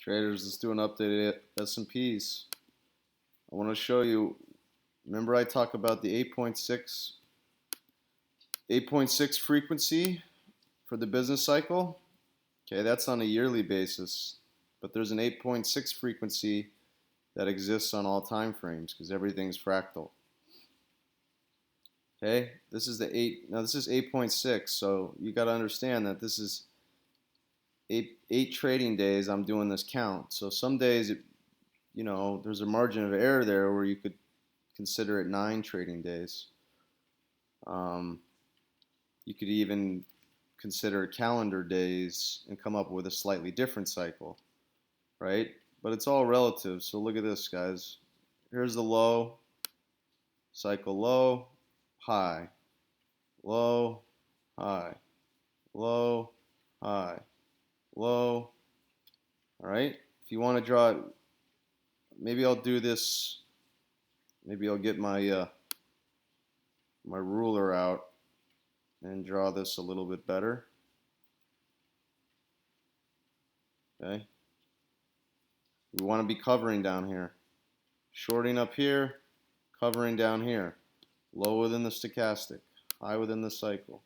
Traders, let's do an updated S&Ps. I want to show you, remember I talked about the 8.6 frequency for the business cycle? Okay, that's on a yearly basis, but there's an 8.6 frequency that exists on all time frames because everything's fractal. Okay, this is this is 8.6, so you got to understand that this is eight trading days I'm doing this count. So some days, there's a margin of error there where you could consider it 9 trading days. You could even consider calendar days and come up with a slightly different cycle, right? But it's all relative. So look at this, guys. Here's the low, cycle low, high, low, high, low, high, low. All right. If you want to draw it, maybe I'll do this. Maybe I'll get my my ruler out and draw this a little bit better. Okay. We want to be covering down here. Shorting up here, covering down here. Low within the stochastic, high within the cycle.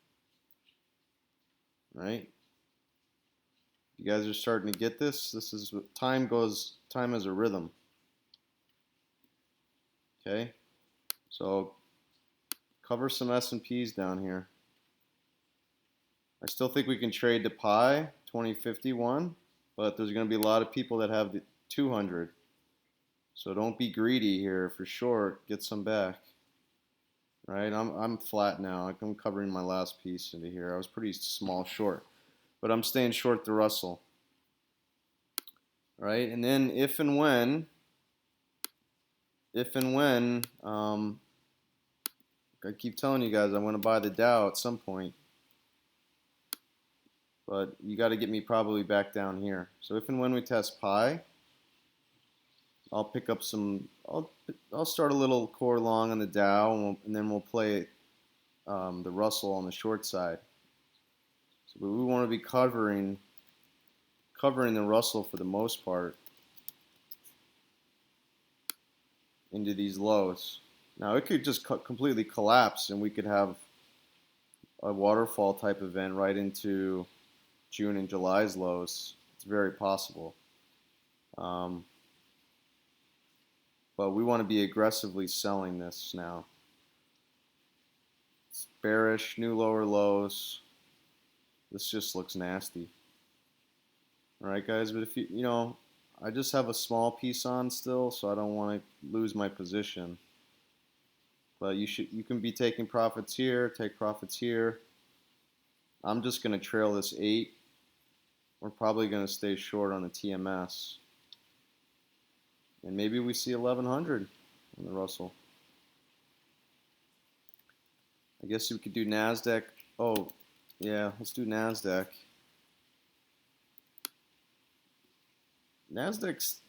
Right? You guys are starting to get this. This is what time is a rhythm. Okay? So cover some S&Ps down here. I still think we can trade the pi 2051, but there's going to be a lot of people that have the 200. So don't be greedy here. For short, get some back. Right? I'm flat now. I'm covering my last piece into here. I was pretty small short, but I'm staying short the Russell. Right? And then if and when I keep telling you guys I want to buy the Dow at some point, but you got to get me probably back down here. So if and when we test pi, I'll pick up some. I'll start a little core long on the Dow, and then we'll play the Russell on the short side. So we want to be covering the Russell for the most part into these lows. Now it could just completely collapse, and we could have a waterfall type event right into June and July's lows. It's very possible. But we want to be aggressively selling this now. It's bearish, new lower lows. This just looks nasty. All right, guys, but if I just have a small piece on still, so I don't want to lose my position. But you can be taking profits here, take profits here. I'm just going to trail this 8. We're probably going to stay short on the TMS. And maybe we see 1100 on the Russell. I guess we could do NASDAQ. Oh, yeah, let's do NASDAQ. NASDAQ's,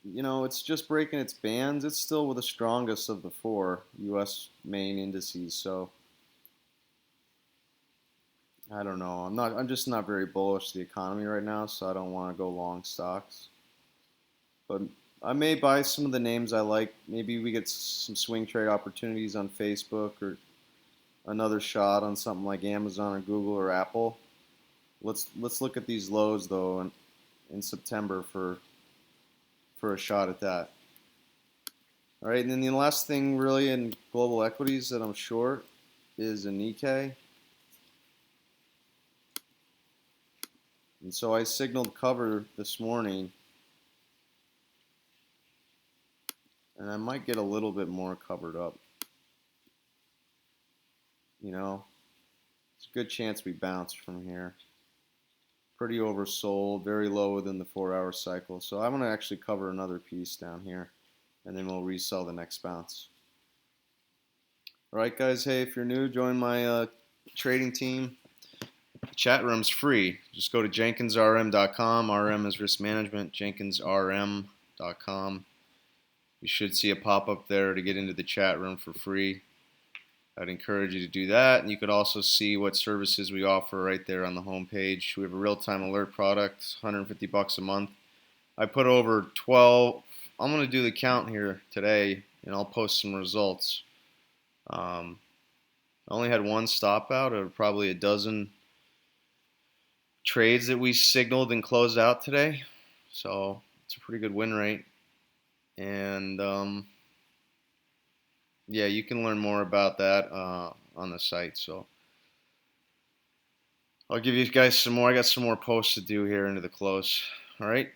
it's just breaking its bands. It's still with the strongest of the 4 U.S. main indices. So I don't know. I'm just not very bullish the economy right now, so I don't want to go long stocks. But I may buy some of the names I like. Maybe we get some swing trade opportunities on Facebook, or another shot on something like Amazon or Google or Apple. Let's look at these lows though in September for a shot at that. All right, and then the last thing really in global equities that I'm short is a Nikkei. And so I signaled cover this morning, and I might get a little bit more covered up. It's a good chance we bounce from here. Pretty oversold, very low within the 4-hour cycle. So I'm going to actually cover another piece down here, and then we'll resell the next bounce. All right, guys. Hey, if you're new, join my trading team. Chat room's free. Just go to jenkinsrm.com. RM is risk management. jenkinsrm.com. You should see a pop-up there to get into the chat room for free. I'd encourage you to do that. And you could also see what services we offer right there on the home page. We have a real-time alert product, $150 a month. I put over 12. I'm going to do the count here today, and I'll post some results. I only had one stop out of probably a dozen trades that we signaled and closed out today. So it's a pretty good win rate. And yeah, you can learn more about that on the site. So I'll give you guys some more. I got some more posts to do here into the close. All right.